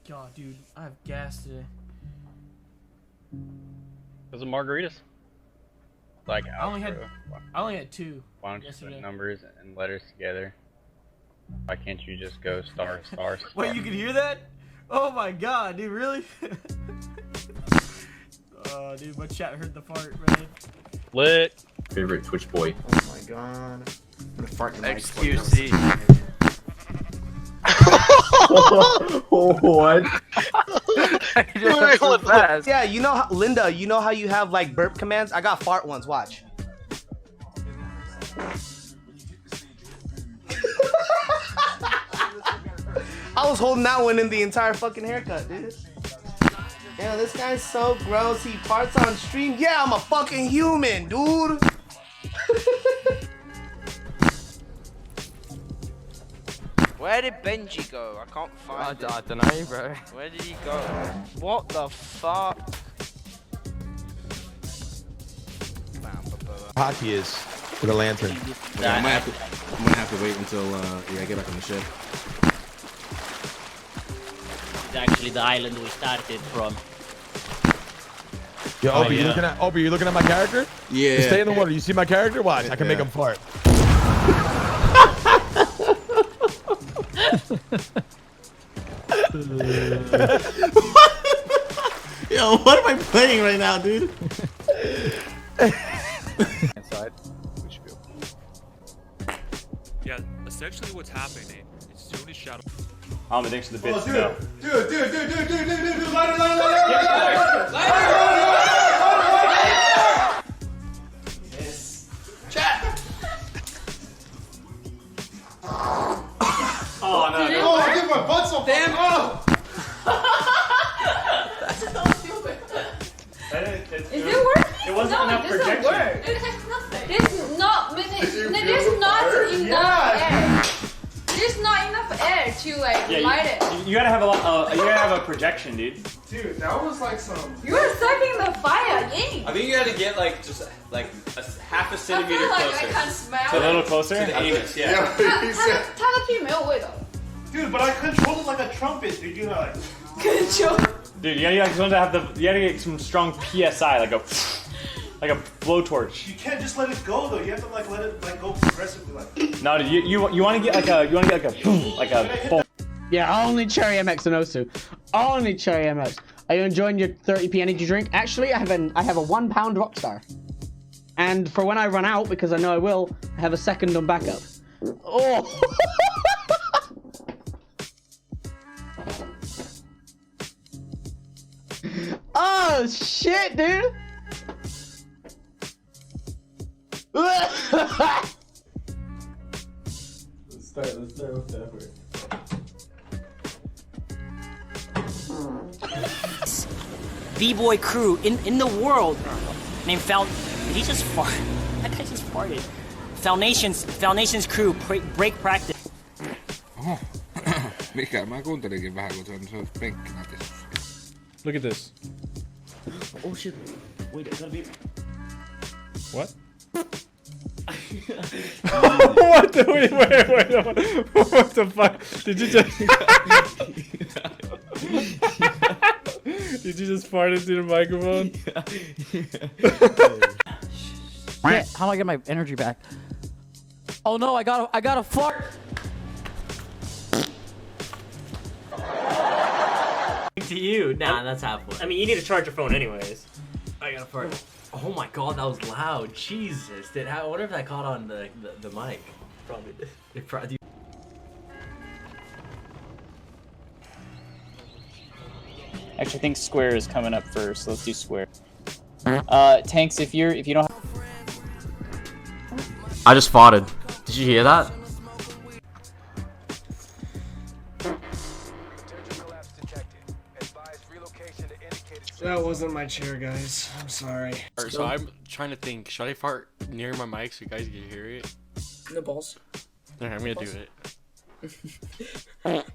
god, dude, I have gas today. Those are margaritas. Like I only had 2. Why don't you yesterday. put numbers and letters together? Why can't you just go star star star? Wait, you can hear that? Oh my god, dude, really? Oh, dude, my chat heard the fart, man. Lit. Favorite Twitch boy. Oh my god. I'm gonna fart in your mic. XQC. What? Yeah, you know how, Linda, you know how you have like burp commands? I got fart ones, watch. I was holding that one in the entire fucking haircut, dude. Yeah, this guy's so gross. He farts on stream. Yeah, I'm a fucking human, dude. Where did Benji go? I can't find him. I don't know, bro. Where did he go? What the fuck? Hockey is with a lantern. Yeah, I'm gonna have to wait until I get back on the ship. It's actually the island we started from. Yo, Obi, you looking at you looking at my character? Yeah. Just stay in the water. You see my character? Watch, I can make him fart. Yo, what am I playing right now, dude? Inside. Yeah, essentially what's happening is soon as Shadow. Thanks for the bits. Dude, lighter. Yes. Chat. Oh no! Oh, I did my butt so damn. Oh. That's so stupid. Is Is it working? It wasn't No, enough it doesn't projection. work. It has nothing. There's not enough air. There's not enough air to like light it. You gotta have a lot. You gotta have a projection, dude. Dude, that was like some. You're sucking the fire, yay. I think you gotta get like just like half a I centimeter feel like I closer. can smell So a little it. closer. To the anus, yeah. 它的屁没有味道。 Dude, but I control it like a trumpet, dude. You know, like. Control. Dude, you gotta get some strong PSI, like a blowtorch. You can't just let it go though. You have to like let it like go progressively, like. No, dude, you want to get like a boom, like a boom. Yeah, only Cherry MX and Osu. Only Cherry MX. Are you enjoying your 30p energy drink? Actually, I have a 1 pound Rockstar. And for when I run out, because I know I will, I have a second on backup. Oh! Oh shit, dude! Let's start with that first. B-boy crew in the world named he just farted. That guy just farted. Foundation's crew break practice. Oho. Mikä? Mä kuuntelinkin vähän, kun se on penkkina tässä. Look at this. Oh shit. Wait, I gotta be... What? What the wait, what the fuck? Did you just Did you just fart into the microphone? Shit, how do I get my energy back? Oh no, I got a fart. To you. Nah, that's halfway. I mean, you need to charge your phone anyways. I got a fart. Oh my god, that was loud. Jesus. I wonder if that caught on the mic. Probably did. It probably. Actually, I think square is coming up first. So let's do square. Tanks, if you don't. I just farted. Did you hear that? That wasn't my chair, guys. I'm sorry. So I'm trying to think. Should I fart near my mic so you guys can hear it? The balls. Alright, I'm gonna do it.